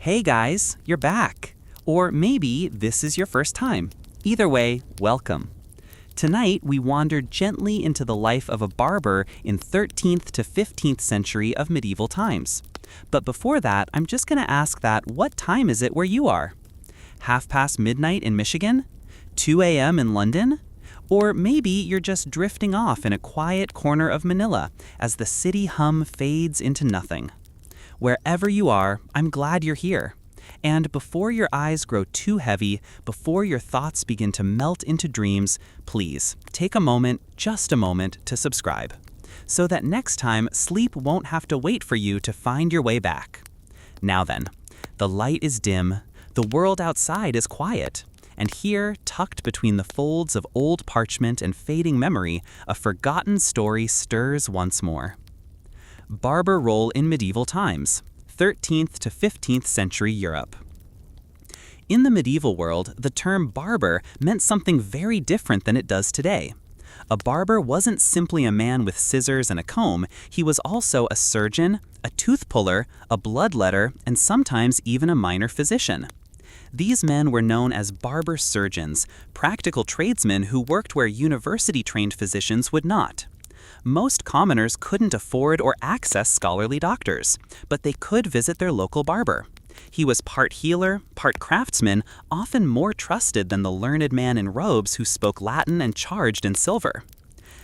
Hey guys, you're back. Or maybe this is your first time. Either way, welcome. Tonight, we wandered gently into the life of a barber in 13th to 15th century of medieval times. But before that, I'm just going to ask that what time is it where you are? midnight in Michigan? 2 a.m. in London? Or maybe you're just drifting off in a quiet corner of Manila as the city hum fades into nothing. Wherever you are, I'm glad you're here. And before your eyes grow too heavy, before your thoughts begin to melt into dreams, please take a moment, just a moment, to subscribe, so that next time sleep won't have to wait for you to find your way back. Now then, the light is dim, the world outside is quiet, and here, tucked between the folds of old parchment and fading memory, a forgotten story stirs once more. Barber role in medieval times, 13th to 15th century Europe. In the medieval world, the term barber meant something very different than it does today. A barber wasn't simply a man with scissors and a comb, he was also a surgeon, a tooth puller, a bloodletter, and sometimes even a minor physician. These men were known as barber surgeons, practical tradesmen who worked where university-trained physicians would not. Most commoners couldn't afford or access scholarly doctors, but they could visit their local barber. He was part healer, part craftsman, often more trusted than the learned man in robes who spoke Latin and charged in silver.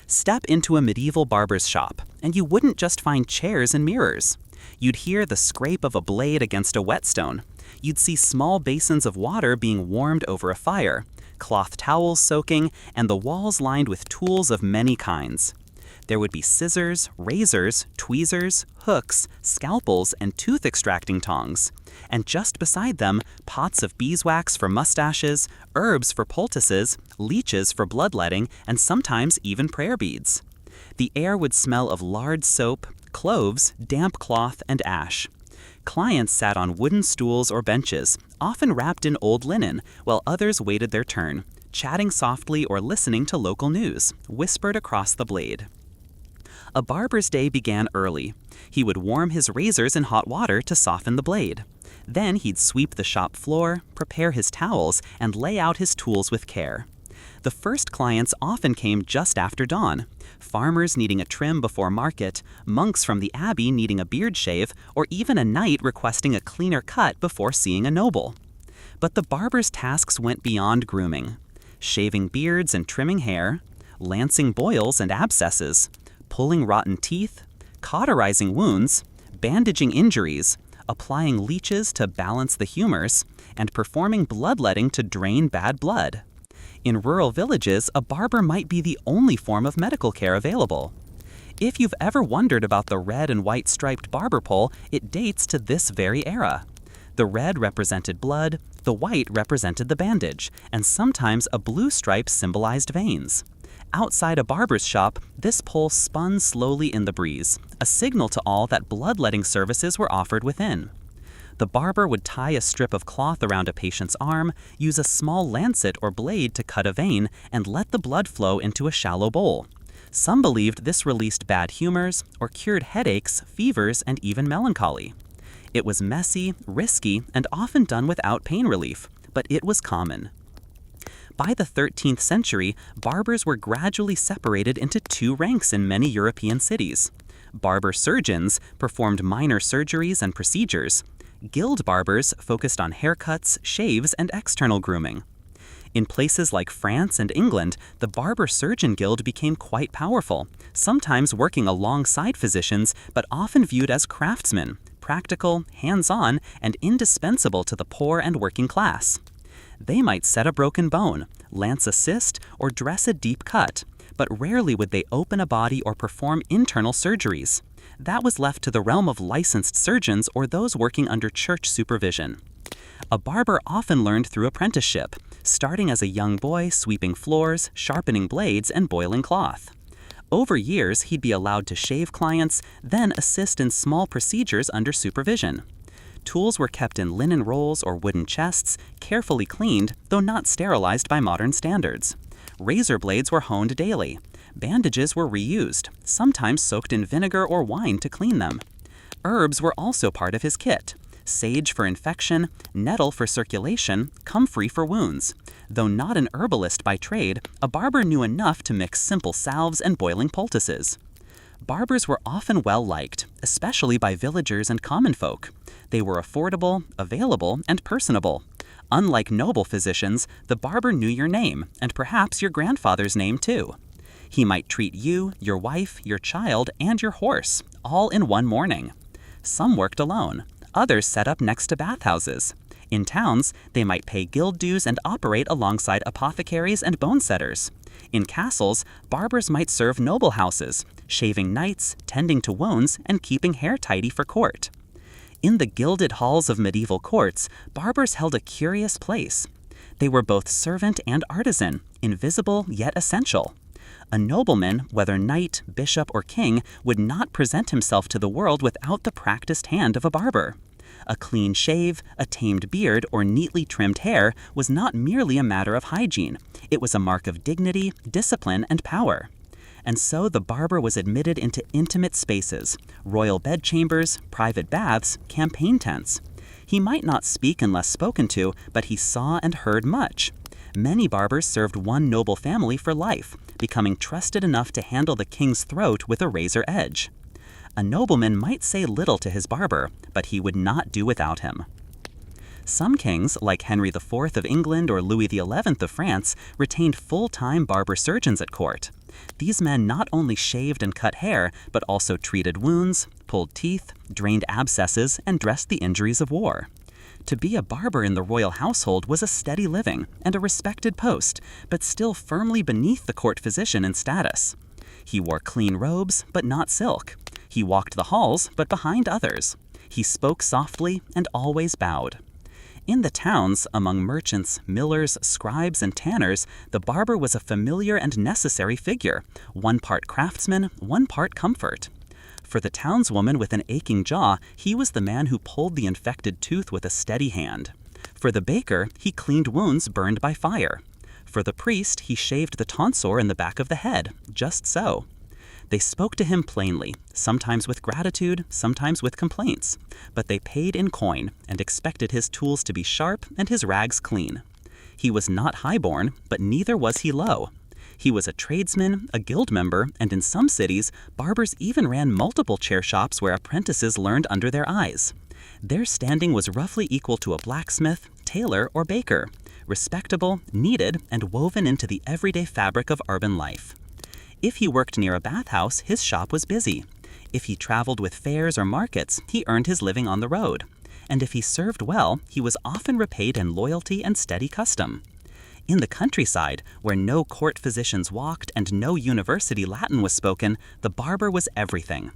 Step into a medieval barber's shop, and you wouldn't just find chairs and mirrors. You'd hear the scrape of a blade against a whetstone. You'd see small basins of water being warmed over a fire, cloth towels soaking, and the walls lined with tools of many kinds. There would be scissors, razors, tweezers, hooks, scalpels, and tooth-extracting tongs. And just beside them, pots of beeswax for mustaches, herbs for poultices, leeches for bloodletting, and sometimes even prayer beads. The air would smell of lard soap, cloves, damp cloth, and ash. Clients sat on wooden stools or benches, often wrapped in old linen, while others waited their turn, chatting softly or listening to local news, whispered across the blade. A barber's day began early. He would warm his razors in hot water to soften the blade. Then he'd sweep the shop floor, prepare his towels, and lay out his tools with care. The first clients often came just after dawn. Farmers needing a trim before market, monks from the abbey needing a beard shave, or even a knight requesting a cleaner cut before seeing a noble. But the barber's tasks went beyond grooming. Shaving beards and trimming hair, lancing boils and abscesses, pulling rotten teeth, cauterizing wounds, bandaging injuries, applying leeches to balance the humors, and performing bloodletting to drain bad blood. In rural villages, a barber might be the only form of medical care available. If you've ever wondered about the red and white striped barber pole, it dates to this very era. The red represented blood, the white represented the bandage, and sometimes a blue stripe symbolized veins. Outside a barber's shop, this pole spun slowly in the breeze, a signal to all that bloodletting services were offered within. The barber would tie a strip of cloth around a patient's arm, use a small lancet or blade to cut a vein, and let the blood flow into a shallow bowl. Some believed this released bad humors or cured headaches, fevers, and even melancholy. It was messy, risky, and often done without pain relief, but it was common. By the 13th century, barbers were gradually separated into two ranks in many European cities. Barber surgeons performed minor surgeries and procedures. Guild barbers focused on haircuts, shaves, and external grooming. In places like France and England, the barber surgeon guild became quite powerful, sometimes working alongside physicians, but often viewed as craftsmen, practical, hands-on, and indispensable to the poor and working class. They might set a broken bone, lance a cyst, or dress a deep cut, but rarely would they open a body or perform internal surgeries. That was left to the realm of licensed surgeons or those working under church supervision. A barber often learned through apprenticeship, starting as a young boy sweeping floors, sharpening blades, and boiling cloth. Over years, he'd be allowed to shave clients, then assist in small procedures under supervision. Tools were kept in linen rolls or wooden chests, carefully cleaned, though not sterilized by modern standards. Razor blades were honed daily. Bandages were reused, sometimes soaked in vinegar or wine to clean them. Herbs were also part of his kit. sage for infection, nettle for circulation, comfrey for wounds. Though not an herbalist by trade, a barber knew enough to mix simple salves and boiling poultices. Barbers were often well liked, especially by villagers and common folk. They were affordable, available, and personable. Unlike noble physicians, the barber knew your name, and perhaps your grandfather's name too. He might treat you, your wife, your child, and your horse, all in one morning. Some worked alone. Others set up next to bathhouses. In towns, they might pay guild dues and operate alongside apothecaries and bone setters. In castles, barbers might serve noble houses, shaving knights, tending to wounds, and keeping hair tidy for court. In the gilded halls of medieval courts, barbers held a curious place. They were both servant and artisan, invisible yet essential. A nobleman, whether knight, bishop, or king, would not present himself to the world without the practiced hand of a barber. A clean shave, a tamed beard, or neatly trimmed hair was not merely a matter of hygiene. It was a mark of dignity, discipline, and power. And so the barber was admitted into intimate spaces, royal bedchambers, private baths, campaign tents. He might not speak unless spoken to, but he saw and heard much. Many barbers served one noble family for life, becoming trusted enough to handle the king's throat with a razor edge. A nobleman might say little to his barber, but he would not do without him. Some kings, like Henry IV of England or Louis XI of France, retained full-time barber surgeons at court. These men not only shaved and cut hair, but also treated wounds, pulled teeth, drained abscesses, and dressed the injuries of war. To be a barber in the royal household was a steady living and a respected post, but still firmly beneath the court physician in status. He wore clean robes, but not silk. He walked the halls, but behind others. He spoke softly and always bowed. In the towns, among merchants, millers, scribes, and tanners, the barber was a familiar and necessary figure, one part craftsman, one part comfort. For the townswoman with an aching jaw, he was the man who pulled the infected tooth with a steady hand. For the baker, he cleaned wounds burned by fire. For the priest, he shaved the tonsor in the back of the head, just so. They spoke to him plainly, sometimes with gratitude, sometimes with complaints, but they paid in coin and expected his tools to be sharp and his rags clean. He was not highborn, but neither was he low. He was a tradesman, a guild member, and in some cities, barbers even ran multiple chair shops where apprentices learned under their eyes. Their standing was roughly equal to a blacksmith, tailor, or baker, respectable, needed, and woven into the everyday fabric of urban life. If he worked near a bathhouse, his shop was busy. If he traveled with fairs or markets, he earned his living on the road. And if he served well, he was often repaid in loyalty and steady custom. In the countryside, where no court physicians walked and no university Latin was spoken, the barber was everything.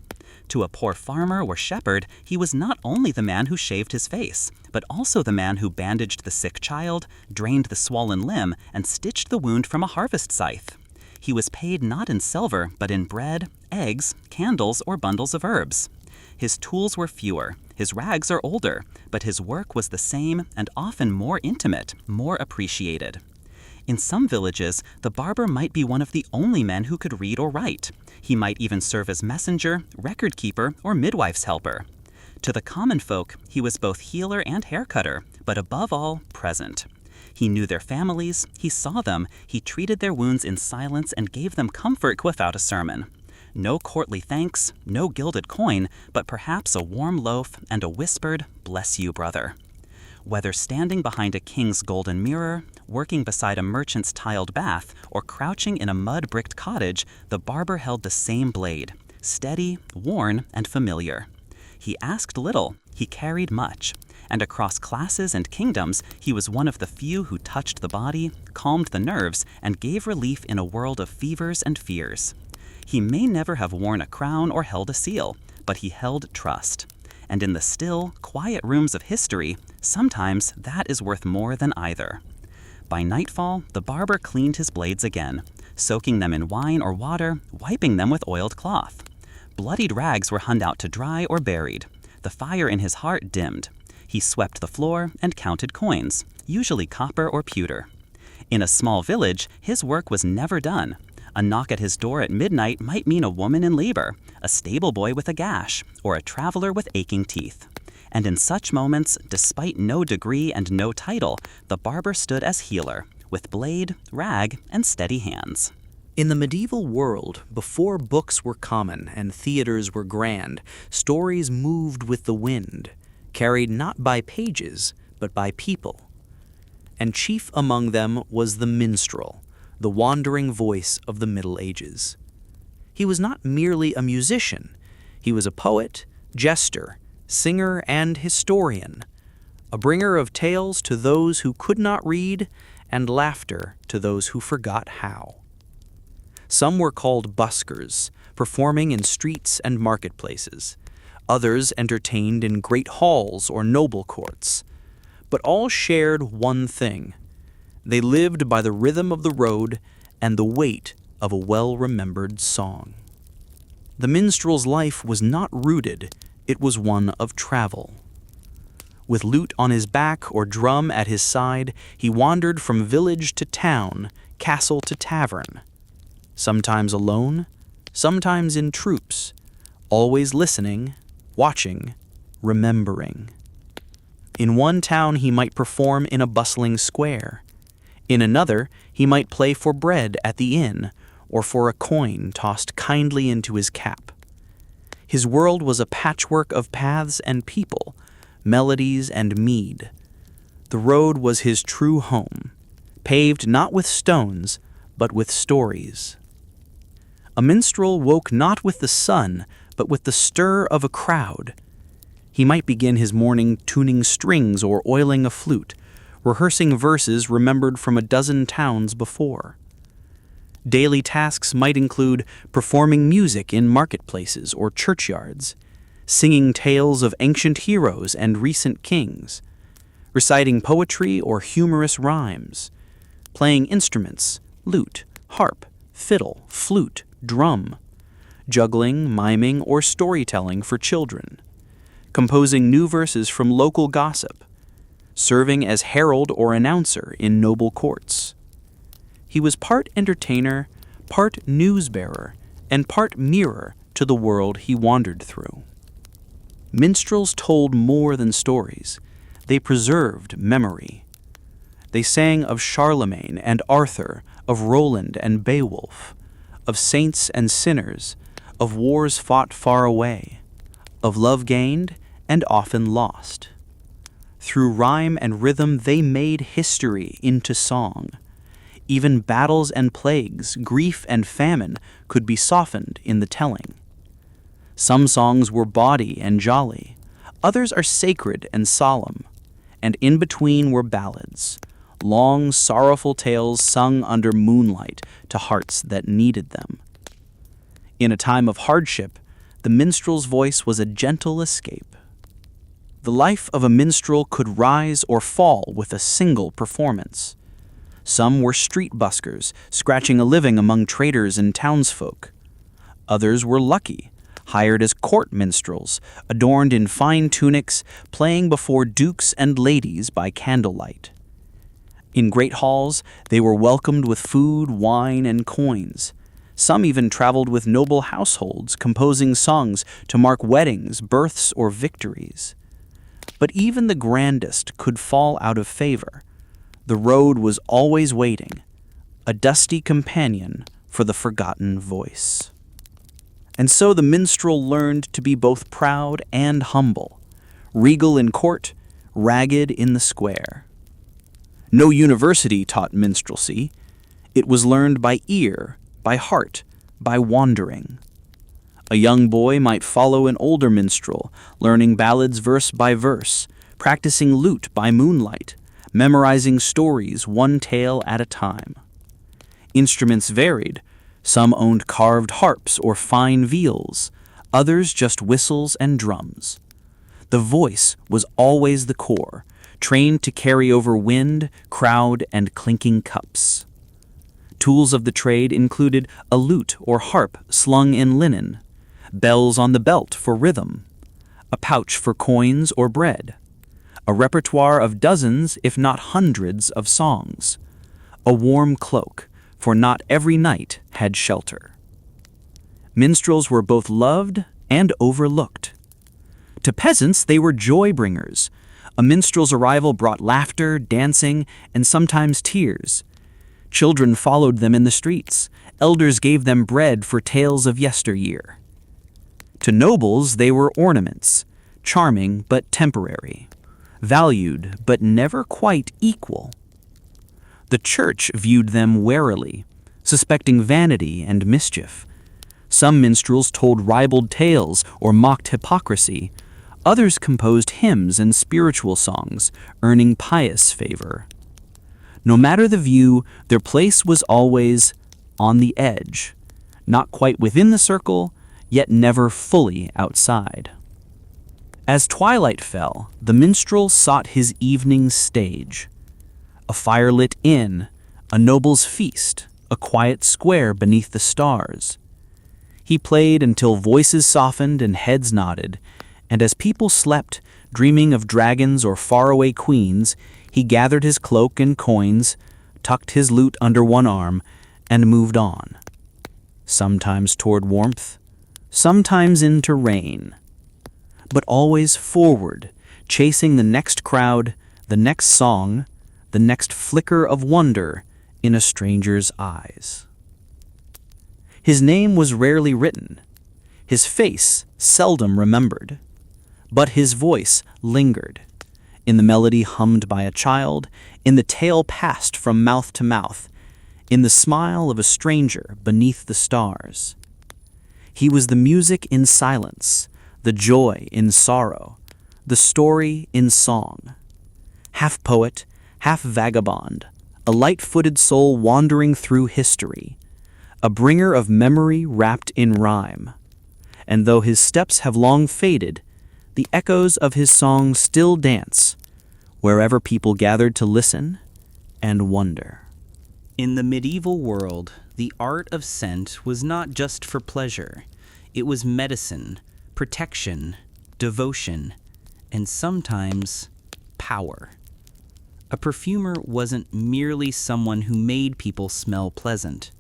To a poor farmer or shepherd, he was not only the man who shaved his face, but also the man who bandaged the sick child, drained the swollen limb, and stitched the wound from a harvest scythe. He was paid not in silver, but in bread, eggs, candles, or bundles of herbs. His tools were fewer, his rags are older, but his work was the same and often more intimate, more appreciated. In some villages, the barber might be one of the only men who could read or write. He might even serve as messenger, record keeper, or midwife's helper. To the common folk, he was both healer and hair cutter, but above all, present. He knew their families, he saw them, he treated their wounds in silence and gave them comfort without a sermon. No courtly thanks, no gilded coin, but perhaps a warm loaf and a whispered, "Bless you, brother." Whether standing behind a king's golden mirror, working beside a merchant's tiled bath, or crouching in a mud-bricked cottage, the barber held the same blade, steady, worn, and familiar. He asked little, he carried much, and across classes and kingdoms, he was one of the few who touched the body, calmed the nerves, and gave relief in a world of fevers and fears. He may never have worn a crown or held a seal, but he held trust. And in the still, quiet rooms of history, sometimes that is worth more than either. By nightfall, the barber cleaned his blades again, soaking them in wine or water, wiping them with oiled cloth. Bloodied rags were hung out to dry or buried. The fire in his heart dimmed. He swept the floor and counted coins, usually copper or pewter. In a small village, his work was never done. A knock at his door at midnight might mean a woman in labor, a stable boy with a gash, or a traveler with aching teeth. And in such moments, despite no degree and no title, the barber stood as healer, with blade, rag, and steady hands. In the medieval world, before books were common and theaters were grand, stories moved with the wind, carried not by pages, but by people. And chief among them was the minstrel, the wandering voice of the Middle Ages. He was not merely a musician, he was a poet, jester, singer, and historian, a bringer of tales to those who could not read and laughter to those who forgot how. Some were called buskers, performing in streets and marketplaces. Others entertained in great halls or noble courts. But all shared one thing. They lived by the rhythm of the road and the weight of a well-remembered song. The minstrel's life was not rooted, it was one of travel. With lute on his back or drum at his side, he wandered from village to town, castle to tavern. Sometimes alone, sometimes in troops, always listening, watching, remembering. In one town he might perform in a bustling square. In another he might play for bread at the inn, or for a coin tossed kindly into his cap. His world was a patchwork of paths and people, melodies and mead. The road was his true home, paved not with stones, but with stories. A minstrel woke not with the sun, but with the stir of a crowd. He might begin his morning tuning strings or oiling a flute, rehearsing verses remembered from a dozen towns before. Daily tasks might include performing music in marketplaces or churchyards, singing tales of ancient heroes and recent kings, reciting poetry or humorous rhymes, playing instruments, lute, harp, fiddle, flute, drum, juggling, miming, or storytelling for children, composing new verses from local gossip, serving as herald or announcer in noble courts. He was part entertainer, part news-bearer, and part mirror to the world he wandered through. Minstrels told more than stories. They preserved memory. They sang of Charlemagne and Arthur, of Roland and Beowulf, of saints and sinners, of wars fought far away, of love gained and often lost. Through rhyme and rhythm they made history into song. Even battles and plagues, grief and famine could be softened in the telling. Some songs were bawdy and jolly, others are sacred and solemn, and in between were ballads, long, sorrowful tales sung under moonlight to hearts that needed them. In a time of hardship, the minstrel's voice was a gentle escape. The life of a minstrel could rise or fall with a single performance. Some were street buskers, scratching a living among traders and townsfolk. Others were lucky, hired as court minstrels, adorned in fine tunics, playing before dukes and ladies by candlelight. In great halls, they were welcomed with food, wine, and coins. Some even traveled with noble households, composing songs to mark weddings, births, or victories. But even the grandest could fall out of favor. The road was always waiting, a dusty companion for the forgotten voice. And so the minstrel learned to be both proud and humble, regal in court, ragged in the square. No university taught minstrelsy. It was learned by ear, by heart, by wandering. A young boy might follow an older minstrel, learning ballads verse by verse, practicing lute by moonlight, memorizing stories one tale at a time. Instruments varied. Some owned carved harps or fine viols, others just whistles and drums. The voice was always the core, trained to carry over wind, crowd, and clinking cups. Tools of the trade included a lute or harp slung in linen, bells on the belt for rhythm, a pouch for coins or bread, a repertoire of dozens, if not hundreds, of songs, a warm cloak, for not every night had shelter. Minstrels were both loved and overlooked. To peasants, they were joy bringers. A minstrel's arrival brought laughter, dancing, and sometimes tears. Children followed them in the streets. Elders gave them bread for tales of yesteryear. To nobles, they were ornaments, charming but temporary, valued but never quite equal. The church viewed them warily, suspecting vanity and mischief. Some minstrels told ribald tales or mocked hypocrisy. Others composed hymns and spiritual songs, earning pious favor. No matter the view, their place was always on the edge, not quite within the circle, yet never fully outside. As twilight fell, the minstrel sought his evening's stage. A firelit inn, a noble's feast, a quiet square beneath the stars. He played until voices softened and heads nodded, and as people slept, dreaming of dragons or faraway queens, he gathered his cloak and coins, tucked his lute under one arm, and moved on. Sometimes toward warmth, sometimes into rain, but always forward, chasing the next crowd, the next song, the next flicker of wonder in a stranger's eyes. His name was rarely written, his face seldom remembered, but his voice lingered, in the melody hummed by a child, in the tale passed from mouth to mouth, in the smile of a stranger beneath the stars. He was the music in silence, the joy in sorrow, the story in song. Half poet, half vagabond, a light-footed soul wandering through history, a bringer of memory wrapped in rhyme. And though his steps have long faded, the echoes of his song still dance, wherever people gathered to listen and wonder. In the medieval world, the art of scent was not just for pleasure. It was medicine, protection, devotion, and sometimes power. A perfumer wasn't merely someone who made people smell pleasant.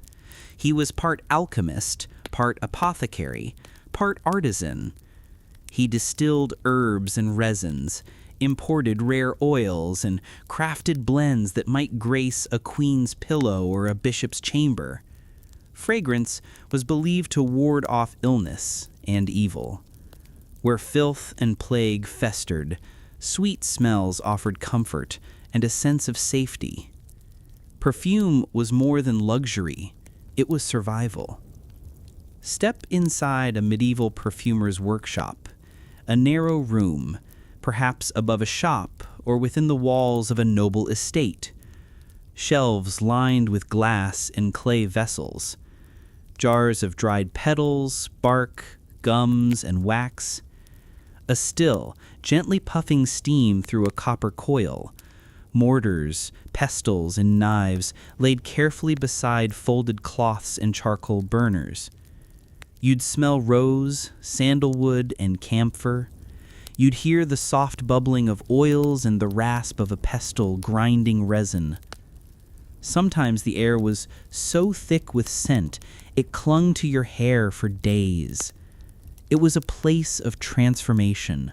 He was part alchemist, part apothecary, part artisan. He distilled herbs and resins, imported rare oils, and crafted blends that might grace a queen's pillow or a bishop's chamber. Fragrance was believed to ward off illness and evil. Where filth and plague festered, sweet smells offered comfort and a sense of safety. Perfume was more than luxury, it was survival. Step inside a medieval perfumer's workshop, a narrow room, perhaps above a shop or within the walls of a noble estate. Shelves lined with glass and clay vessels, jars of dried petals, bark, gums, and wax. A still, gently puffing steam through a copper coil. Mortars, pestles, and knives laid carefully beside folded cloths and charcoal burners. You'd smell rose, sandalwood, and camphor. You'd hear the soft bubbling of oils and the rasp of a pestle grinding resin. Sometimes the air was so thick with scent it clung to your hair for days. It was a place of transformation,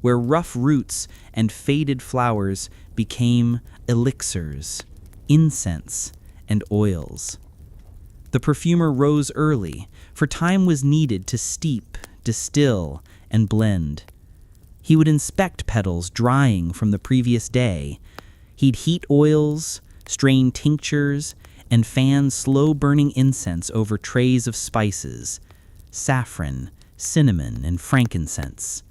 where rough roots and faded flowers became elixirs, incense, and oils. The perfumer rose early, for time was needed to steep, distill, and blend. He would inspect petals drying from the previous day. He'd heat oils, strain tinctures, and fan slow-burning incense over trays of spices, saffron, cinnamon, and frankincense.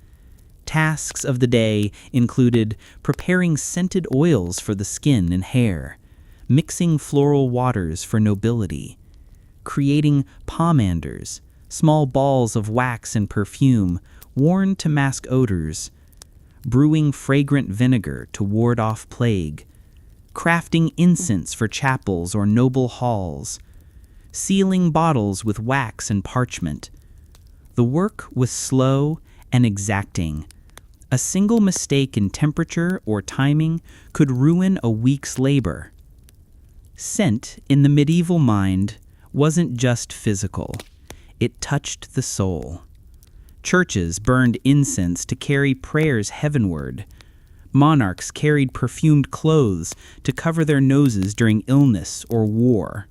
Tasks of the day included preparing scented oils for the skin and hair, mixing floral waters for nobility, creating pomanders, small balls of wax and perfume worn to mask odors, brewing fragrant vinegar to ward off plague, crafting incense for chapels or noble halls, sealing bottles with wax and parchment. The work was slow and exacting. A single mistake in temperature or timing could ruin a week's labor. Scent, in the medieval mind, wasn't just physical. It touched the soul. Churches burned incense to carry prayers heavenward. Monarchs carried perfumed clothes to cover their noses during illness or war.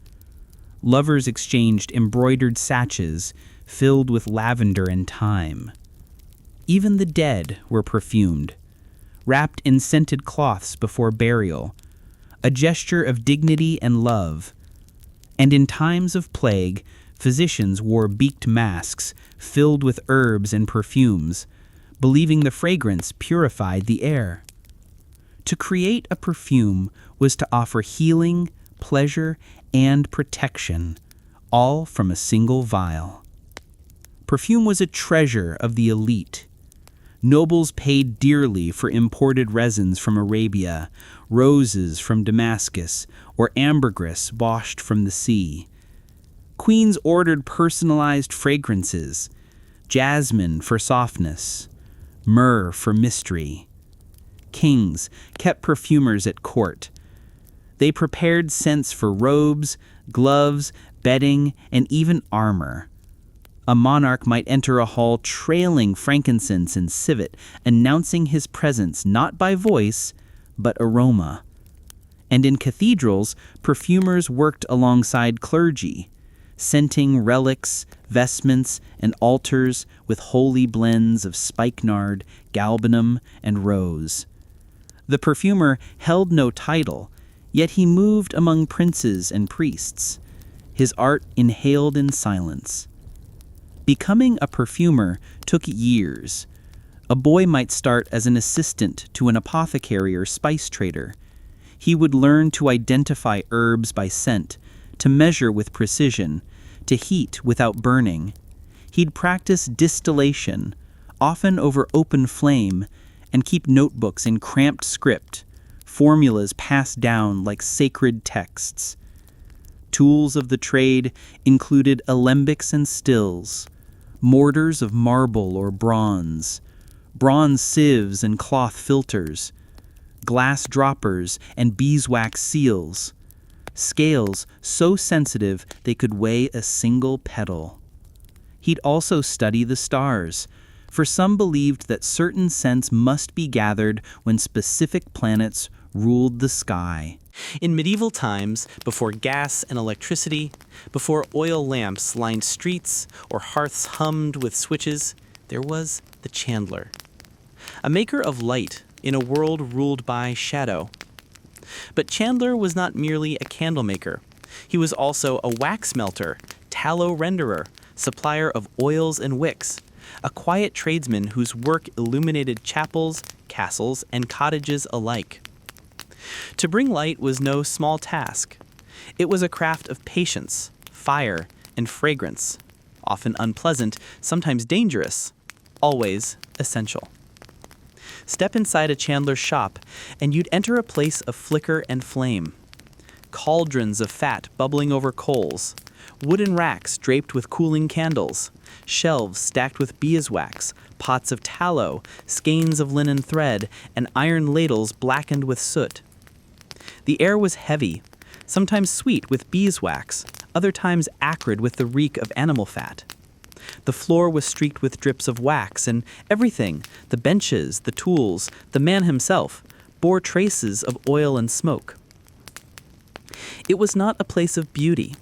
Lovers exchanged embroidered sachets filled with lavender and thyme. Even the dead were perfumed, wrapped in scented cloths before burial, a gesture of dignity and love. And in times of plague, physicians wore beaked masks filled with herbs and perfumes, believing the fragrance purified the air. To create a perfume was to offer healing, pleasure, and protection, all from a single vial. Perfume was a treasure of the elite. Nobles paid dearly for imported resins from Arabia, roses from Damascus, or ambergris washed from the sea. Queens ordered personalized fragrances, jasmine for softness, myrrh for mystery. Kings kept perfumers at court. They prepared scents for robes, gloves, bedding, and even armor. A monarch might enter a hall trailing frankincense and civet, announcing his presence not by voice, but aroma. And in cathedrals, perfumers worked alongside clergy, scenting relics, vestments, and altars with holy blends of spikenard, galbanum, and rose. The perfumer held no title, yet he moved among princes and priests, his art inhaled in silence. Becoming a perfumer took years. A boy might start as an assistant to an apothecary or spice trader. He would learn to identify herbs by scent, to measure with precision, to heat without burning. He'd practice distillation, often over open flame, and keep notebooks in cramped script, formulas passed down like sacred texts. Tools of the trade included alembics and stills, mortars of marble or bronze sieves and cloth filters, glass droppers and beeswax seals, scales so sensitive they could weigh a single petal. He'd also study the stars, for some believed that certain scents must be gathered when specific planets ruled the sky. In medieval times, before gas and electricity, before oil lamps lined streets or hearths hummed with switches, there was the chandler, a maker of light in a world ruled by shadow. But Chandler was not merely a candle maker. He was also a wax melter, tallow renderer, supplier of oils and wicks, a quiet tradesman whose work illuminated chapels, castles, and cottages alike. To bring light was no small task. It was a craft of patience, fire, and fragrance, often unpleasant, sometimes dangerous, always essential. Step inside a chandler's shop, and you'd enter a place of flicker and flame. Cauldrons of fat bubbling over coals, wooden racks draped with cooling candles, shelves stacked with beeswax, pots of tallow, skeins of linen thread, and iron ladles blackened with soot. The air was heavy, sometimes sweet with beeswax, other times acrid with the reek of animal fat. The floor was streaked with drips of wax, and everything, the benches, the tools, the man himself, bore traces of oil and smoke. It was not a place of beauty,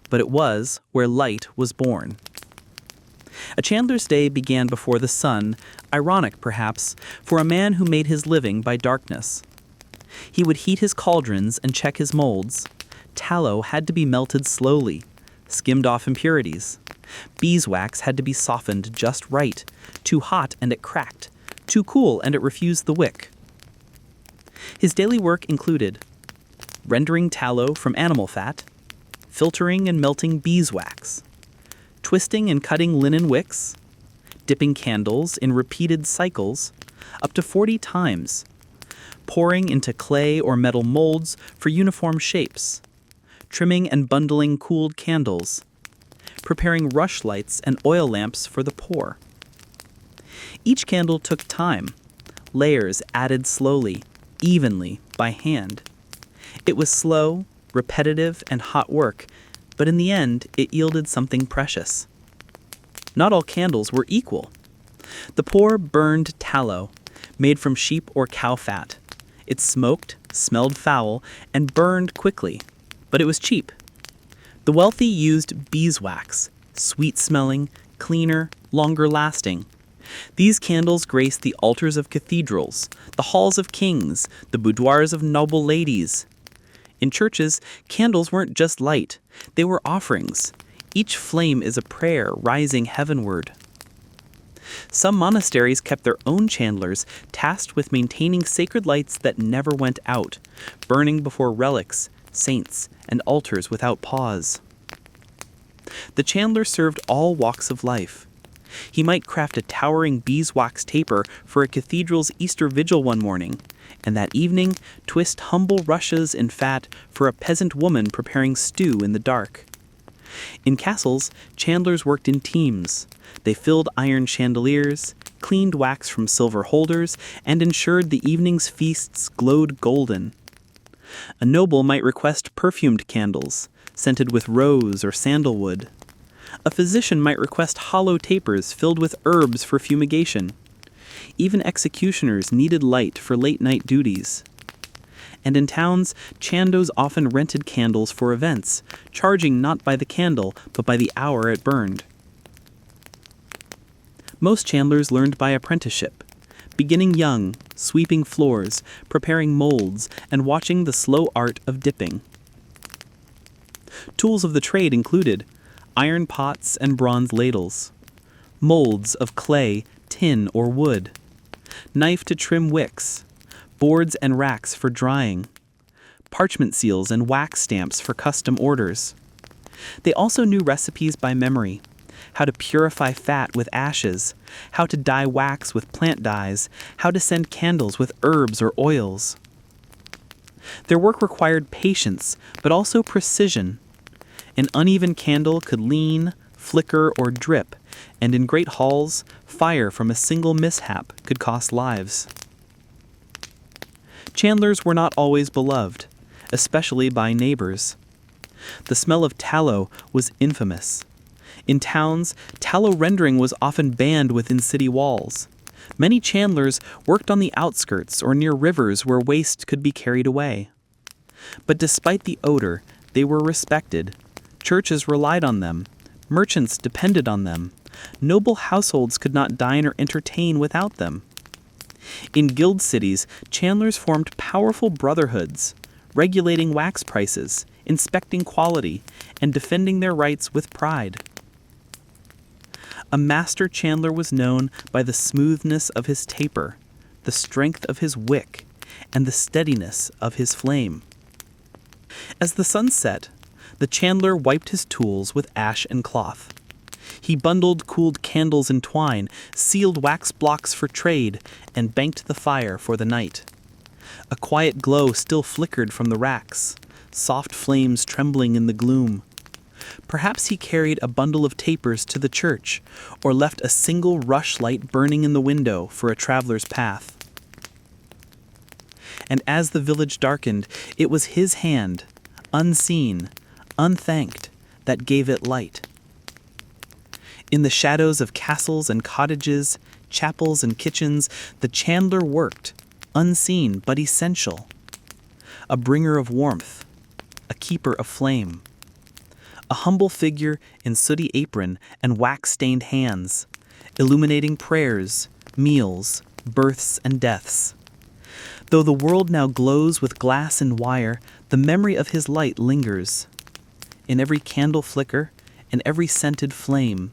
but it was where light was born. A chandler's day began before the sun, ironic perhaps, for a man who made his living by darkness. He would heat his cauldrons and check his molds. Tallow had to be melted slowly, skimmed off impurities. Beeswax had to be softened just right, too hot and it cracked, too cool and it refused the wick. His daily work included rendering tallow from animal fat, filtering and melting beeswax, twisting and cutting linen wicks, dipping candles in repeated cycles, up to 40 times, pouring into clay or metal molds for uniform shapes, trimming and bundling cooled candles, preparing rush lights and oil lamps for the poor. Each candle took time, layers added slowly, evenly, by hand. It was slow, repetitive, and hot work, but in the end, it yielded something precious. Not all candles were equal. The poor burned tallow, made from sheep or cow fat. It smoked, smelled foul, and burned quickly, but it was cheap. The wealthy used beeswax, sweet-smelling, cleaner, longer-lasting. These candles graced the altars of cathedrals, the halls of kings, the boudoirs of noble ladies. In churches, candles weren't just light, they were offerings. Each flame is a prayer rising heavenward. Some monasteries kept their own chandlers tasked with maintaining sacred lights that never went out, burning before relics, saints, and altars without pause. The chandler served all walks of life. He might craft a towering beeswax taper for a cathedral's Easter vigil one morning, and that evening twist humble rushes in fat for a peasant woman preparing stew in the dark. In castles, chandlers worked in teams. They filled iron chandeliers, cleaned wax from silver holders, and ensured the evening's feasts glowed golden. A noble might request perfumed candles, scented with rose or sandalwood. A physician might request hollow tapers filled with herbs for fumigation. Even executioners needed light for late-night duties. And in towns, chandos often rented candles for events, charging not by the candle, but by the hour it burned. Most chandlers learned by apprenticeship, beginning young, sweeping floors, preparing molds, and watching the slow art of dipping. Tools of the trade included iron pots and bronze ladles, molds of clay, tin, or wood, knife to trim wicks, boards and racks for drying, parchment seals and wax stamps for custom orders. They also knew recipes by memory, how to purify fat with ashes, how to dye wax with plant dyes, how to send candles with herbs or oils. Their work required patience, but also precision. An uneven candle could lean, flicker, or drip, and in great halls, fire from a single mishap could cost lives. Chandlers were not always beloved, especially by neighbors. The smell of tallow was infamous. In towns, tallow rendering was often banned within city walls. Many chandlers worked on the outskirts or near rivers where waste could be carried away. But despite the odor, they were respected. Churches relied on them. Merchants depended on them. Noble households could not dine or entertain without them. In guild cities, chandlers formed powerful brotherhoods, regulating wax prices, inspecting quality, and defending their rights with pride. A master chandler was known by the smoothness of his taper, the strength of his wick, and the steadiness of his flame. As the sun set, the chandler wiped his tools with ash and cloth. He bundled cooled candles in twine, sealed wax blocks for trade, and banked the fire for the night. A quiet glow still flickered from the racks, soft flames trembling in the gloom. Perhaps he carried a bundle of tapers to the church, or left a single rushlight burning in the window for a traveler's path. And as the village darkened, it was his hand, unseen, unthanked, that gave it light. In the shadows of castles and cottages, chapels and kitchens, the chandler worked, unseen but essential. A bringer of warmth, a keeper of flame. A humble figure in sooty apron and wax-stained hands, illuminating prayers, meals, births, and deaths. Though the world now glows with glass and wire, the memory of his light lingers. In every candle flicker, in every scented flame,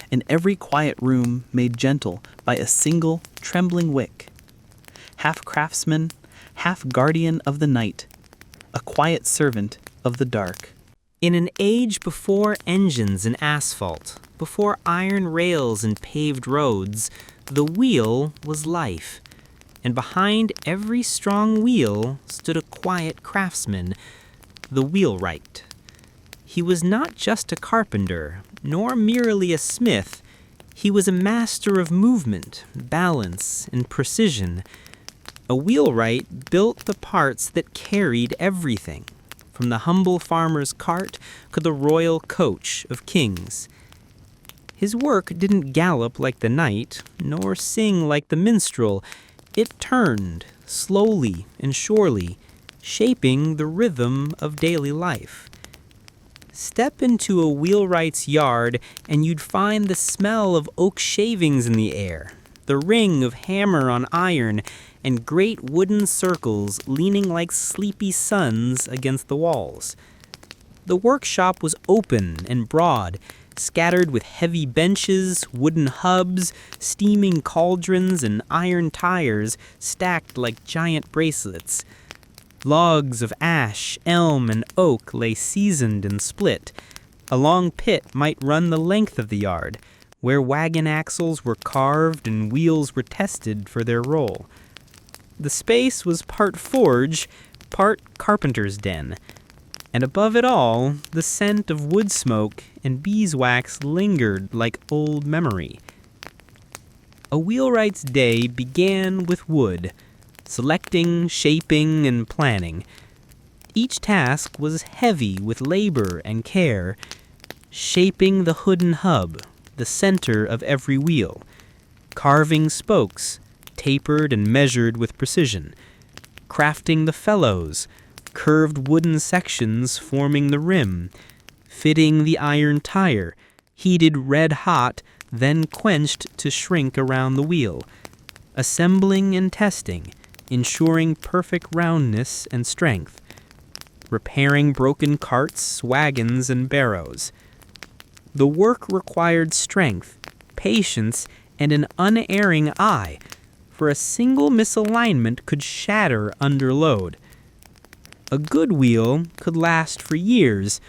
in every quiet room made gentle by a single trembling wick. Half craftsman, half guardian of the night, a quiet servant of the dark. In an age before engines and asphalt, before iron rails and paved roads, the wheel was life. And behind every strong wheel stood a quiet craftsman, the wheelwright. He was not just a carpenter, nor merely a smith. He was a master of movement, balance, and precision. A wheelwright built the parts that carried everything, from the humble farmer's cart to the royal coach of kings. His work didn't gallop like the knight, nor sing like the minstrel. It turned, slowly and surely, shaping the rhythm of daily life. Step into a wheelwright's yard, and you'd find the smell of oak shavings in the air, the ring of hammer on iron, and great wooden circles leaning like sleepy suns against the walls. The workshop was open and broad, scattered with heavy benches, wooden hubs, steaming cauldrons, and iron tires stacked like giant bracelets. Logs of ash, elm, and oak lay seasoned and split. A long pit might run the length of the yard, where wagon axles were carved and wheels were tested for their role. The space was part forge, part carpenter's den. And above it all, the scent of wood smoke and beeswax lingered like old memory. A wheelwright's day began with wood, selecting, shaping, and planning. Each task was heavy with labor and care, shaping the hood and hub, the center of every wheel, carving spokes, tapered and measured with precision, crafting the felloes, curved wooden sections forming the rim, fitting the iron tire, heated red hot, then quenched to shrink around the wheel, assembling and testing, ensuring perfect roundness and strength, repairing broken carts, wagons, and barrows. The work required strength, patience, and an unerring eye, for a single misalignment could shatter under load. A good wheel could last for years,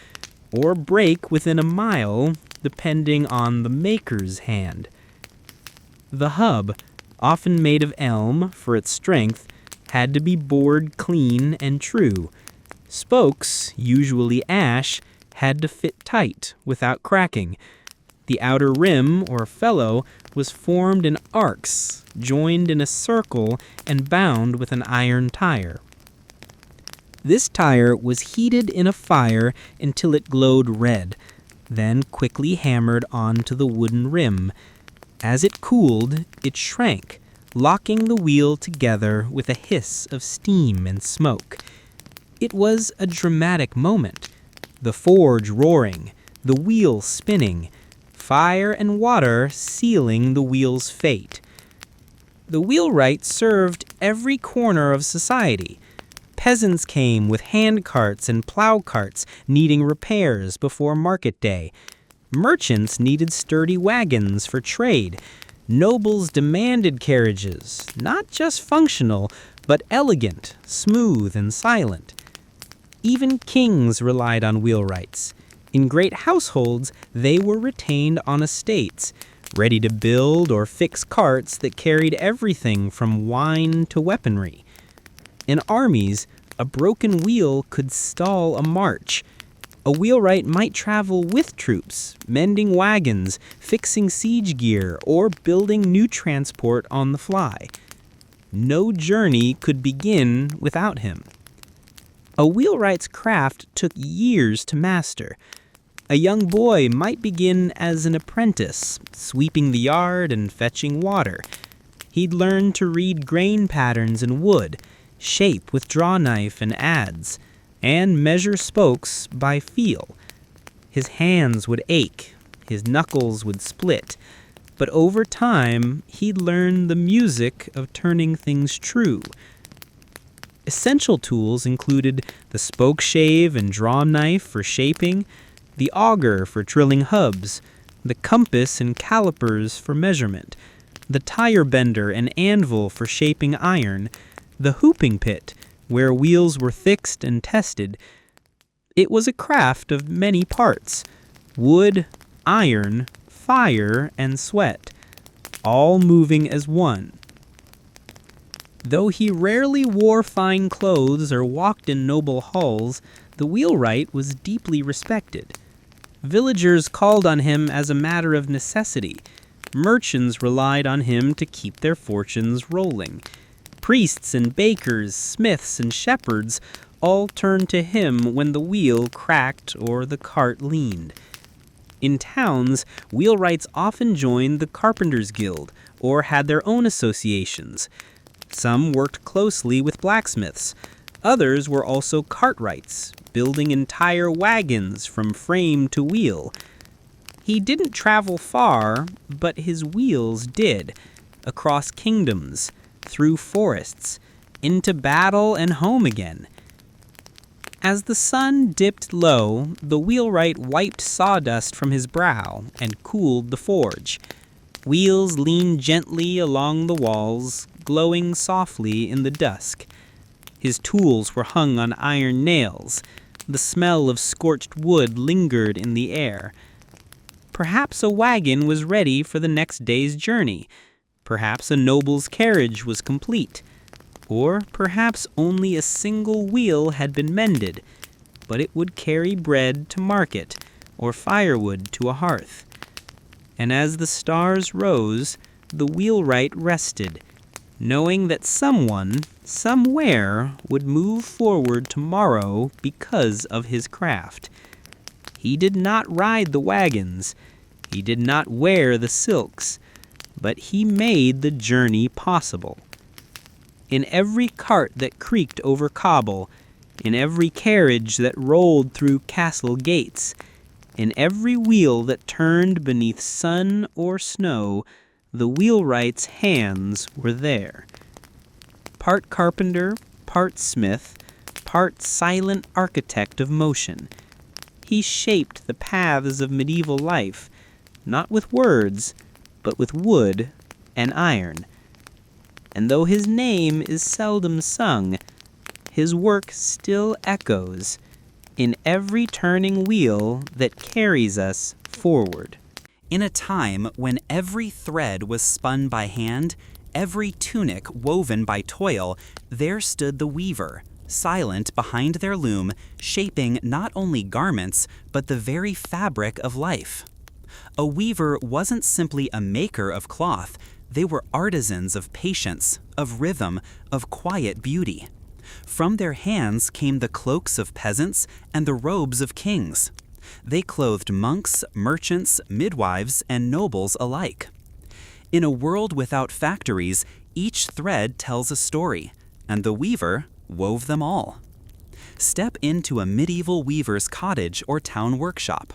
or break within a mile, depending on the maker's hand. The hub, often made of elm for its strength, had to be bored clean and true. Spokes, usually ash, had to fit tight without cracking. The outer rim, or felloe, was formed in arcs, joined in a circle, and bound with an iron tire. This tire was heated in a fire until it glowed red, then quickly hammered onto the wooden rim. As it cooled, it shrank, locking the wheel together with a hiss of steam and smoke. It was a dramatic moment. The forge roaring, the wheel spinning, fire and water sealing the wheel's fate. The wheelwright served every corner of society. Peasants came with hand carts and plow carts needing repairs before market day. Merchants needed sturdy wagons for trade. Nobles demanded carriages, not just functional, but elegant, smooth, and silent. Even kings relied on wheelwrights. In great households, they were retained on estates, ready to build or fix carts that carried everything from wine to weaponry. In armies, a broken wheel could stall a march. A wheelwright might travel with troops, mending wagons, fixing siege gear, or building new transport on the fly. No journey could begin without him. A wheelwright's craft took years to master. A young boy might begin as an apprentice, sweeping the yard and fetching water. He'd learn to read grain patterns in wood, shape with draw knife and adze, and measure spokes by feel. His hands would ache, his knuckles would split, but over time he'd learn the music of turning things true. Essential tools included the spoke shave and draw knife for shaping, the auger for drilling hubs, the compass and calipers for measurement, the tire bender and anvil for shaping iron, the hooping pit, where wheels were fixed and tested. It was a craft of many parts: wood, iron, fire, and sweat, all moving as one. Though he rarely wore fine clothes or walked in noble halls, the wheelwright was deeply respected. Villagers called on him as a matter of necessity. Merchants relied on him to keep their fortunes rolling. Priests and bakers, smiths and shepherds all turned to him when the wheel cracked or the cart leaned. In towns, wheelwrights often joined the Carpenters Guild or had their own associations. Some worked closely with blacksmiths. Others were also cartwrights, building entire wagons from frame to wheel. He didn't travel far, but his wheels did, across kingdoms, through forests, into battle and home again. As the sun dipped low, the wheelwright wiped sawdust from his brow and cooled the forge. Wheels leaned gently along the walls, glowing softly in the dusk. His tools were hung on iron nails. The smell of scorched wood lingered in the air. Perhaps a wagon was ready for the next day's journey. Perhaps a noble's carriage was complete. Or perhaps only a single wheel had been mended, but it would carry bread to market or firewood to a hearth. And as the stars rose, the wheelwright rested, knowing that someone, somewhere, would move forward tomorrow because of his craft. He did not ride the wagons. He did not wear the silks, but he made the journey possible. In every cart that creaked over cobble, in every carriage that rolled through castle gates, in every wheel that turned beneath sun or snow, the wheelwright's hands were there. Part carpenter, part smith, part silent architect of motion, he shaped the paths of medieval life, not with words, but with wood and iron. And though his name is seldom sung, his work still echoes in every turning wheel that carries us forward. In a time when every thread was spun by hand, every tunic woven by toil, there stood the weaver, silent behind their loom, shaping not only garments, but the very fabric of life. A weaver wasn't simply a maker of cloth. They were artisans of patience, of rhythm, of quiet beauty. From their hands came the cloaks of peasants and the robes of kings. They clothed monks, merchants, midwives, and nobles alike. In a world without factories, each thread tells a story, and the weaver wove them all. Step into a medieval weaver's cottage or town workshop.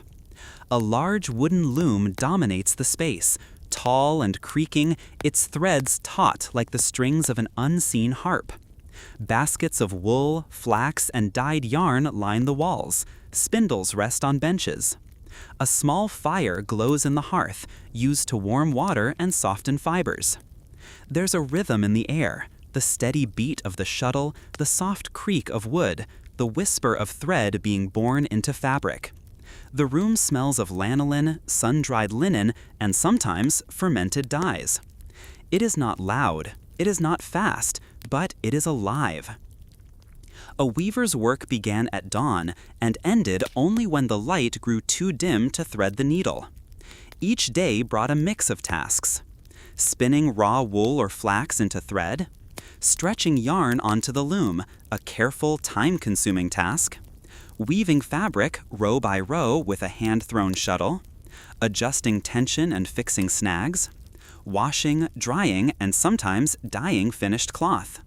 A large wooden loom dominates the space. Tall and creaking, its threads taut like the strings of an unseen harp. Baskets of wool, flax, and dyed yarn line the walls. Spindles rest on benches. A small fire glows in the hearth, used to warm water and soften fibers. There's a rhythm in the air, the steady beat of the shuttle, the soft creak of wood, the whisper of thread being born into fabric. The room smells of lanolin, sun-dried linen, and sometimes fermented dyes. It is not loud, it is not fast, but it is alive. A weaver's work began at dawn and ended only when the light grew too dim to thread the needle. Each day brought a mix of tasks: spinning raw wool or flax into thread, stretching yarn onto the loom, a careful, time-consuming task, weaving fabric row by row with a hand-thrown shuttle, adjusting tension and fixing snags, washing, drying, and sometimes dyeing finished cloth,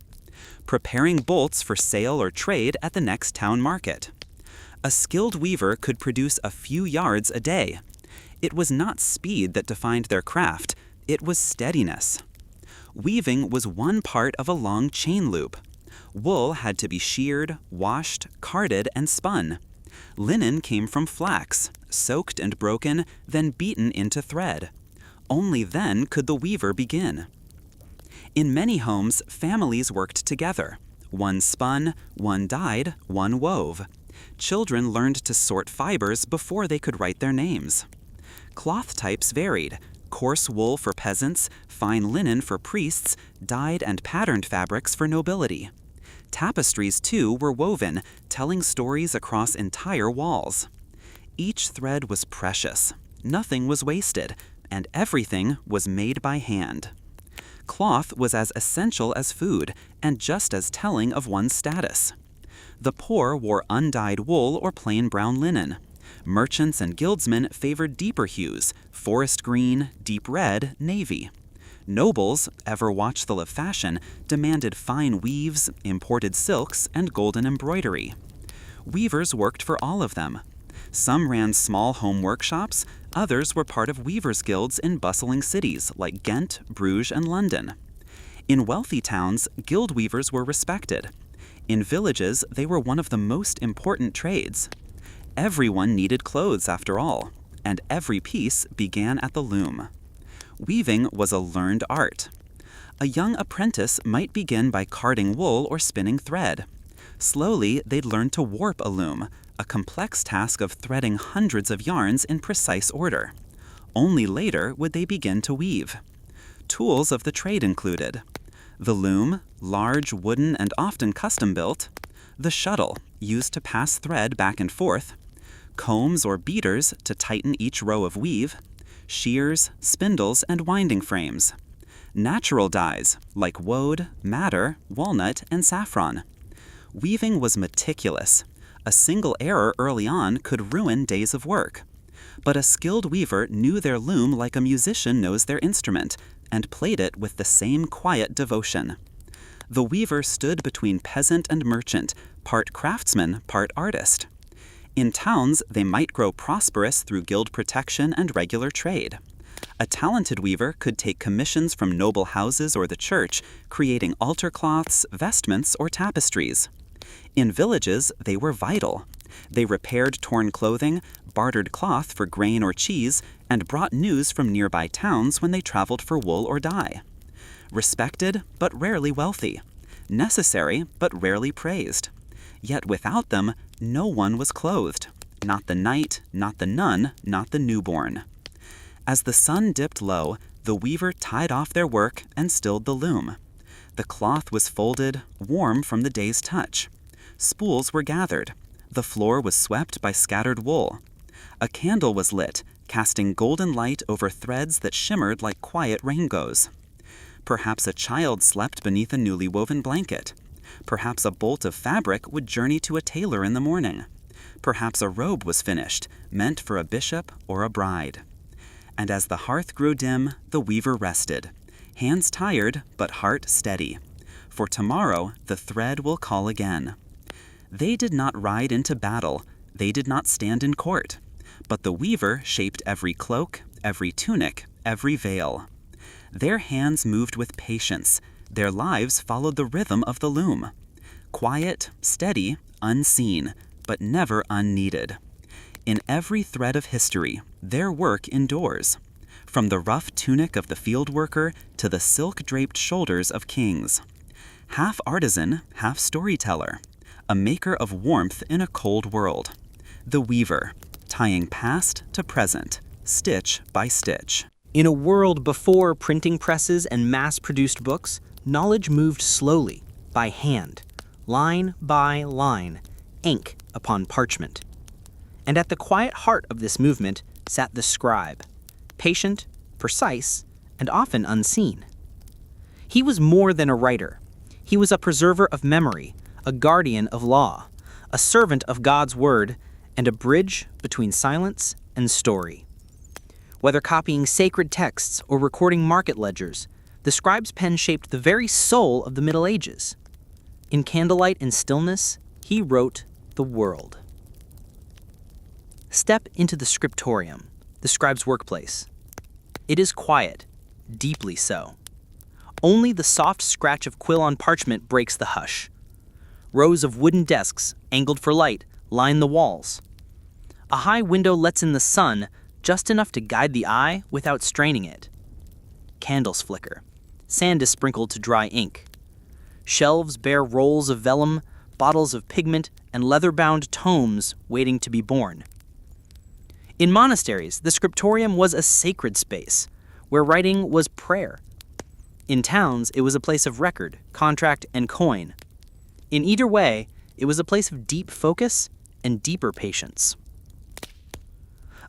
preparing bolts for sale or trade at the next town market. A skilled weaver could produce a few yards a day. It was not speed that defined their craft, it was steadiness. Weaving was one part of a long chain loop. Wool had to be sheared, washed, carded, and spun. Linen came from flax, soaked and broken, then beaten into thread. Only then could the weaver begin. In many homes, families worked together. One spun, one dyed, one wove. Children learned to sort fibers before they could write their names. Cloth types varied: coarse wool for peasants, fine linen for priests, dyed and patterned fabrics for nobility. Tapestries, too, were woven, telling stories across entire walls. Each thread was precious. Nothing was wasted, and everything was made by hand. Cloth was as essential as food, and just as telling of one's status. The poor wore undyed wool or plain brown linen. Merchants and guildsmen favored deeper hues, forest green, deep red, navy. Nobles, ever watchful of fashion, demanded fine weaves, imported silks, and golden embroidery. Weavers worked for all of them. Some ran small home workshops, others were part of weavers' guilds in bustling cities like Ghent, Bruges, and London. In wealthy towns, guild weavers were respected. In villages, they were one of the most important trades. Everyone needed clothes, after all, and every piece began at the loom. Weaving was a learned art. A young apprentice might begin by carding wool or spinning thread. Slowly, they'd learn to warp a loom, a complex task of threading hundreds of yarns in precise order. Only later would they begin to weave. Tools of the trade included the loom, large wooden and often custom-built, the shuttle, used to pass thread back and forth, combs or beaters to tighten each row of weave, shears, spindles, and winding frames. Natural dyes, like woad, madder, walnut, and saffron. Weaving was meticulous. A single error early on could ruin days of work. But a skilled weaver knew their loom like a musician knows their instrument, and played it with the same quiet devotion. The weaver stood between peasant and merchant, part craftsman, part artist. In towns, they might grow prosperous through guild protection and regular trade. A talented weaver could take commissions from noble houses or the church, creating altar cloths, vestments, or tapestries. In villages, they were vital. They repaired torn clothing, bartered cloth for grain or cheese, and brought news from nearby towns when they traveled for wool or dye. Respected, but rarely wealthy. Necessary, but rarely praised. Yet without them, no one was clothed. Not the knight, not the nun, not the newborn. As the sun dipped low, the weaver tied off their work and stilled the loom. The cloth was folded, warm from the day's touch. Spools were gathered. The floor was swept by scattered wool. A candle was lit, casting golden light over threads that shimmered like quiet rainbows. Perhaps a child slept beneath a newly woven blanket. Perhaps a bolt of fabric would journey to a tailor in the morning. Perhaps a robe was finished, meant for a bishop or a bride. And as the hearth grew dim, the weaver rested, hands tired but heart steady. For tomorrow the thread will call again. They did not ride into battle, they did not stand in court, but the weaver shaped every cloak, every tunic, every veil. Their hands moved with patience, their lives followed the rhythm of the loom. Quiet, steady, unseen, but never unneeded. In every thread of history, their work endures. From the rough tunic of the field worker to the silk-draped shoulders of kings. Half artisan, half storyteller. A maker of warmth in a cold world. The weaver, tying past to present, stitch by stitch. In a world before printing presses and mass-produced books, knowledge moved slowly, by hand, line by line, ink upon parchment. And at the quiet heart of this movement sat the scribe, patient, precise, and often unseen. He was more than a writer. He was a preserver of memory, a guardian of law, a servant of God's word, and a bridge between silence and story. Whether copying sacred texts or recording market ledgers, the scribe's pen shaped the very soul of the Middle Ages. In candlelight and stillness, he wrote the world. Step into the scriptorium, the scribe's workplace. It is quiet, deeply so. Only the soft scratch of quill on parchment breaks the hush. Rows of wooden desks, angled for light, line the walls. A high window lets in the sun, just enough to guide the eye without straining it. Candles flicker. Sand is sprinkled to dry ink. Shelves bear rolls of vellum, bottles of pigment, and leather-bound tomes waiting to be born. In monasteries, the scriptorium was a sacred space, where writing was prayer. In towns, it was a place of record, contract, and coin. In either way, it was a place of deep focus and deeper patience.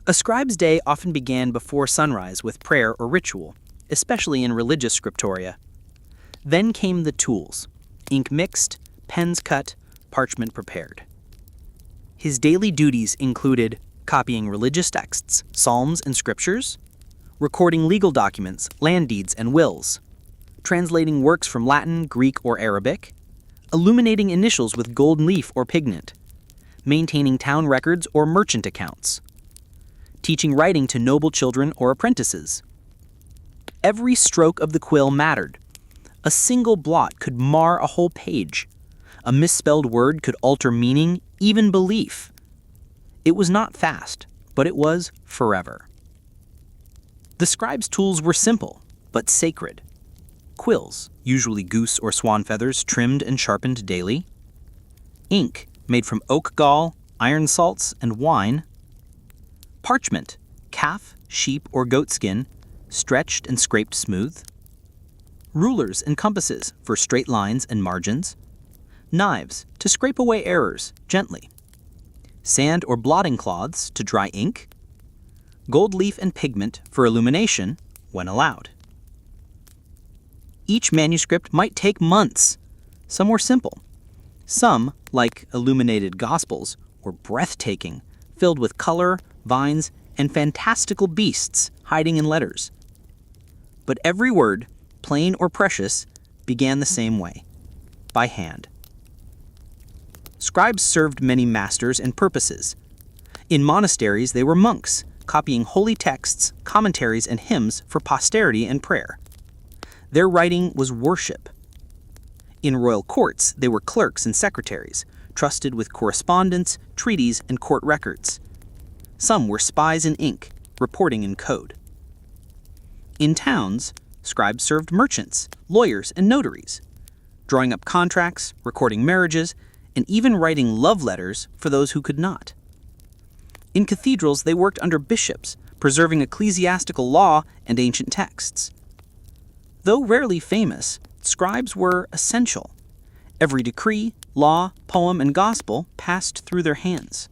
A scribe's day often began before sunrise with prayer or ritual, especially in religious scriptoria. Then came the tools, ink mixed, pens cut, parchment prepared. His daily duties included copying religious texts, psalms, and scriptures, recording legal documents, land deeds, and wills, translating works from Latin, Greek, or Arabic, illuminating initials with gold leaf or pigment, maintaining town records or merchant accounts, teaching writing to noble children or apprentices. Every stroke of the quill mattered. A single blot could mar a whole page. A misspelled word could alter meaning, even belief. It was not fast, but it was forever. The scribe's tools were simple, but sacred. Quills, usually goose or swan feathers, trimmed and sharpened daily. Ink, made from oak gall, iron salts, and wine. Parchment, calf, sheep, or goat skin, stretched and scraped smooth. Rulers and compasses for straight lines and margins. Knives to scrape away errors gently. Sand or blotting cloths to dry ink. Gold leaf and pigment for illumination when allowed. Each manuscript might take months. Some were simple. Some, like illuminated Gospels, were breathtaking, filled with color, vines, and fantastical beasts hiding in letters. But every word, plain or precious, began the same way, by hand. Scribes served many masters and purposes. In monasteries, they were monks, copying holy texts, commentaries, and hymns for posterity and prayer. Their writing was worship. In royal courts, they were clerks and secretaries, trusted with correspondence, treaties, and court records. Some were spies in ink, reporting in code. In towns, scribes served merchants, lawyers, and notaries, drawing up contracts, recording marriages, and even writing love letters for those who could not. In cathedrals, they worked under bishops, preserving ecclesiastical law and ancient texts. Though rarely famous, scribes were essential. Every decree, law, poem, and gospel passed through their hands.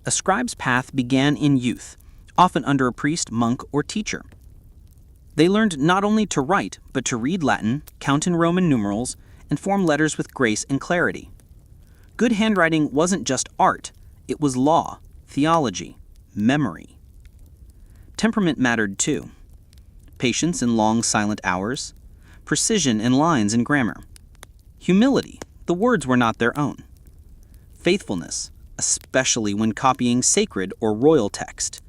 A scribe's path began in youth, often under a priest, monk, or teacher. They learned not only to write, but to read Latin, count in Roman numerals, and form letters with grace and clarity. Good handwriting wasn't just art, it was law, theology, memory. Temperament mattered too. Patience in long silent hours, precision in lines and grammar. Humility, the words were not their own. Faithfulness, especially when copying sacred or royal text.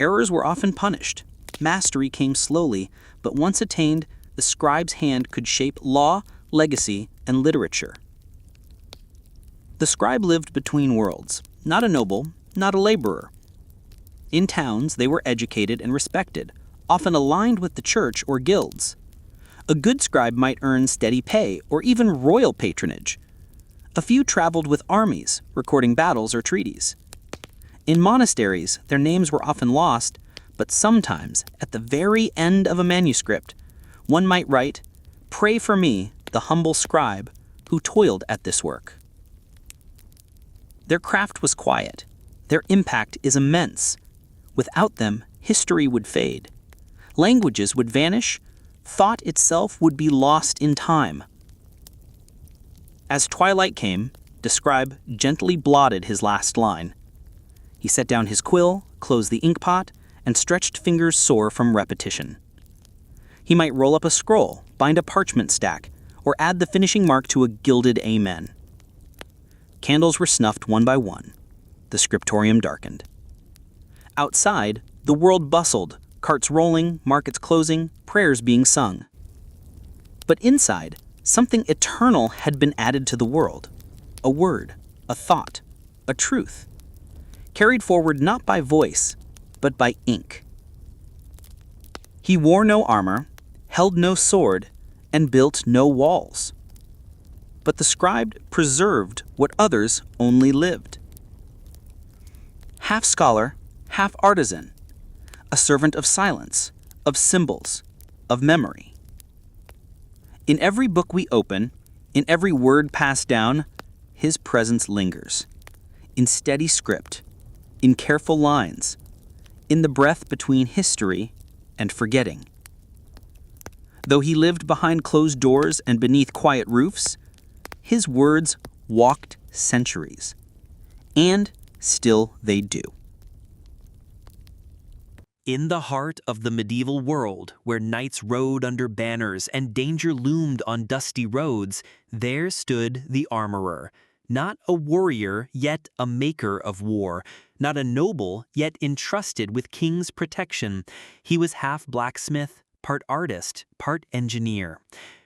Errors were often punished. Mastery came slowly, but once attained, the scribe's hand could shape law, legacy, and literature. The scribe lived between worlds, not a noble, not a laborer. In towns, they were educated and respected, often aligned with the church or guilds. A good scribe might earn steady pay or even royal patronage. A few traveled with armies, recording battles or treaties. In monasteries, their names were often lost, but sometimes, at the very end of a manuscript, one might write, "Pray for me, the humble scribe, who toiled at this work." Their craft was quiet. Their impact is immense. Without them, history would fade. Languages would vanish. Thought itself would be lost in time. As twilight came, the scribe gently blotted his last line. He set down his quill, closed the inkpot, and stretched fingers sore from repetition. He might roll up a scroll, bind a parchment stack, or add the finishing mark to a gilded amen. Candles were snuffed one by one. The scriptorium darkened. Outside, the world bustled, carts rolling, markets closing, prayers being sung. But inside, something eternal had been added to the world. A word, a thought, a truth. Carried forward not by voice, but by ink. He wore no armor, held no sword, and built no walls. But the scribe preserved what others only lived. Half scholar, half artisan, a servant of silence, of symbols, of memory. In every book we open, in every word passed down, his presence lingers. In steady script, in careful lines, in the breath between history and forgetting. Though he lived behind closed doors and beneath quiet roofs, his words walked centuries. And Still, they do. In the heart of the medieval world, where knights rode under banners and danger loomed on dusty roads, there stood the armorer. Not a warrior, yet a maker of war. Not a noble, yet entrusted with king's protection. He was half blacksmith, part artist, part engineer.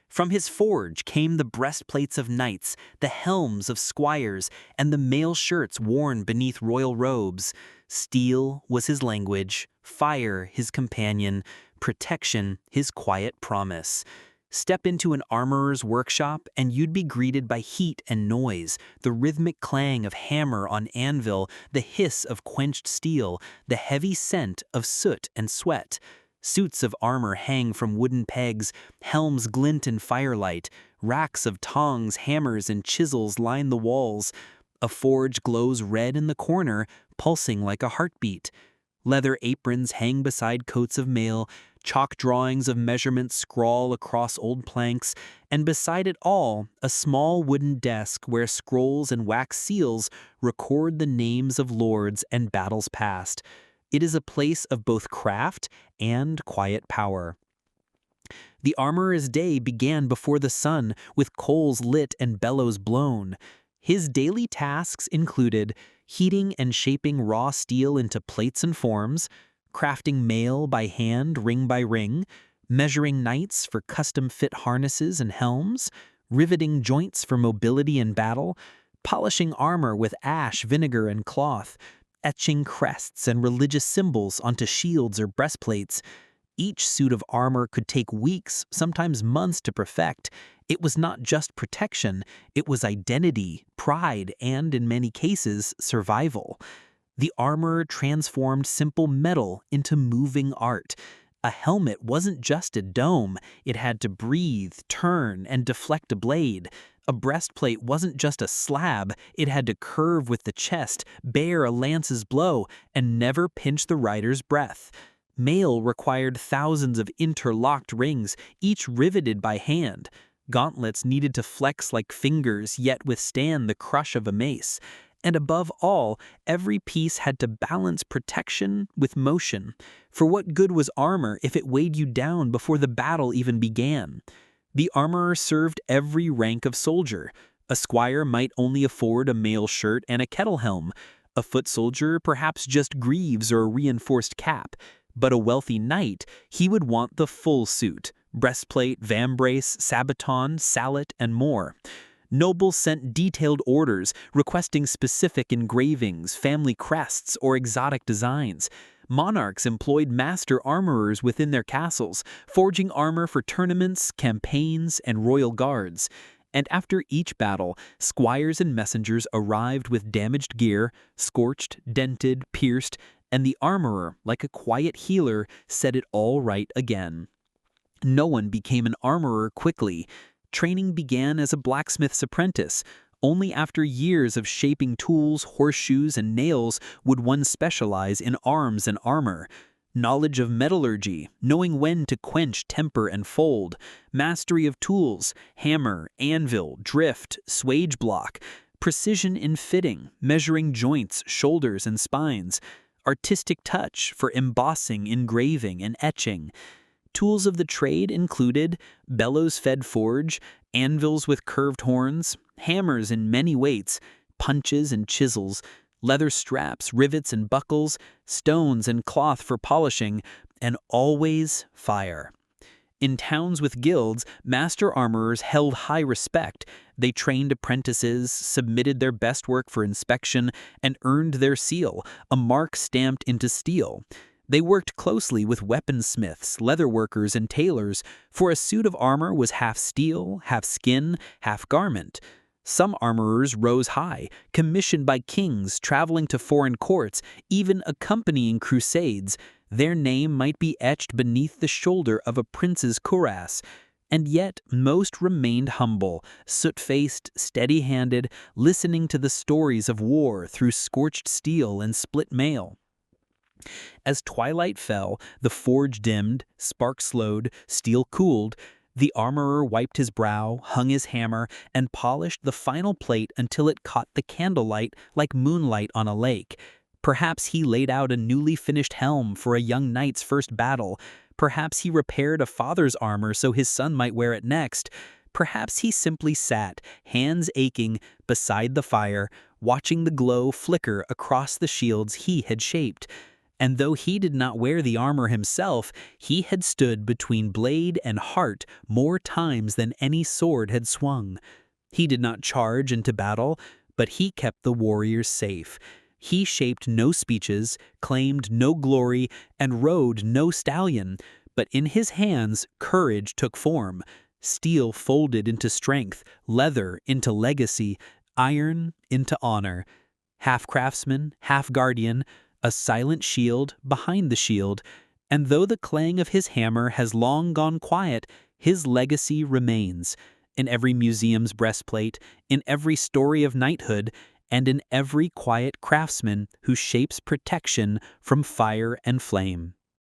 From his forge came the breastplates of knights, the helms of squires, and the mail shirts worn beneath royal robes. Steel was his language, fire his companion, protection his quiet promise. Step into an armorer's workshop and you'd be greeted by heat and noise, the rhythmic clang of hammer on anvil, the hiss of quenched steel, the heavy scent of soot and sweat. Suits of armor hang from wooden pegs, helms glint in firelight, racks of tongs, hammers, and chisels line the walls. A forge glows red in the corner, pulsing like a heartbeat. Leather aprons hang beside coats of mail, chalk drawings of measurements scrawl across old planks, and beside it all, a small wooden desk where scrolls and wax seals record the names of lords and battles past. It is a place of both craft and quiet power. The armorer's day began before the sun, with coals lit and bellows blown. His daily tasks included heating and shaping raw steel into plates and forms, crafting mail by hand, ring by ring, measuring knights for custom-fit harnesses and helms, riveting joints for mobility in battle, polishing armor with ash, vinegar, and cloth, etching crests and religious symbols onto shields or breastplates. Each suit of armor could take weeks, sometimes months to perfect. It was not just protection, it was identity, pride, and in many cases, survival. The armorer transformed simple metal into moving art. A helmet wasn't just a dome, it had to breathe, turn, and deflect a blade. A breastplate wasn't just a slab, it had to curve with the chest, bear a lance's blow, and never pinch the rider's breath. Mail required thousands of interlocked rings, each riveted by hand. Gauntlets needed to flex like fingers, yet withstand the crush of a mace. And above all, every piece had to balance protection with motion. For what good was armor if it weighed you down before the battle even began? The armorer served every rank of soldier. A squire might only afford a mail shirt and a kettle helm. A foot soldier perhaps just greaves or a reinforced cap. But a wealthy knight, he would want the full suit: breastplate, vambrace, sabaton, sallet, and more. Nobles sent detailed orders requesting specific engravings, family crests, or exotic designs. Monarchs employed master armorers within their castles, forging armor for tournaments, campaigns, and royal guards. And after each battle, squires and messengers arrived with damaged gear, scorched, dented, pierced, and the armorer, like a quiet healer, set it all right again. No one became an armorer quickly. Training began as a blacksmith's apprentice. Only after years of shaping tools, horseshoes, and nails would one specialize in arms and armor. Knowledge of metallurgy, knowing when to quench, temper, and fold. Mastery of tools, hammer, anvil, drift, swage block. Precision in fitting, measuring joints, shoulders, and spines. Artistic touch for embossing, engraving, and etching. Tools of the trade included bellows-fed forge, anvils with curved horns, hammers in many weights, punches and chisels, leather straps, rivets and buckles, stones and cloth for polishing, and always fire. In towns with guilds, master armorers held high respect. They trained apprentices, submitted their best work for inspection, and earned their seal, a mark stamped into steel. They worked closely with weaponsmiths, leatherworkers, and tailors, for a suit of armor was half steel, half skin, half garment. Some armorers rose high, commissioned by kings, traveling to foreign courts, even accompanying crusades. Their name might be etched beneath the shoulder of a prince's cuirass. And yet most remained humble, soot-faced, steady-handed, listening to the stories of war through scorched steel and split mail. As twilight fell, the forge dimmed, sparks slowed, steel cooled. The armorer wiped his brow, hung his hammer, and polished the final plate until it caught the candlelight like moonlight on a lake. Perhaps he laid out a newly finished helm for a young knight's first battle. Perhaps he repaired a father's armor so his son might wear it next. Perhaps he simply sat, hands aching, beside the fire, watching the glow flicker across the shields he had shaped. And though he did not wear the armor himself, he had stood between blade and heart more times than any sword had swung. He did not charge into battle, but he kept the warriors safe. He shaped no speeches, claimed no glory, and rode no stallion, but in his hands courage took form. Steel folded into strength, leather into legacy, iron into honor. Half craftsman, half guardian, a silent shield behind the shield, and though the clang of his hammer has long gone quiet, his legacy remains in every museum's breastplate, in every story of knighthood, and in every quiet craftsman who shapes protection from fire and flame.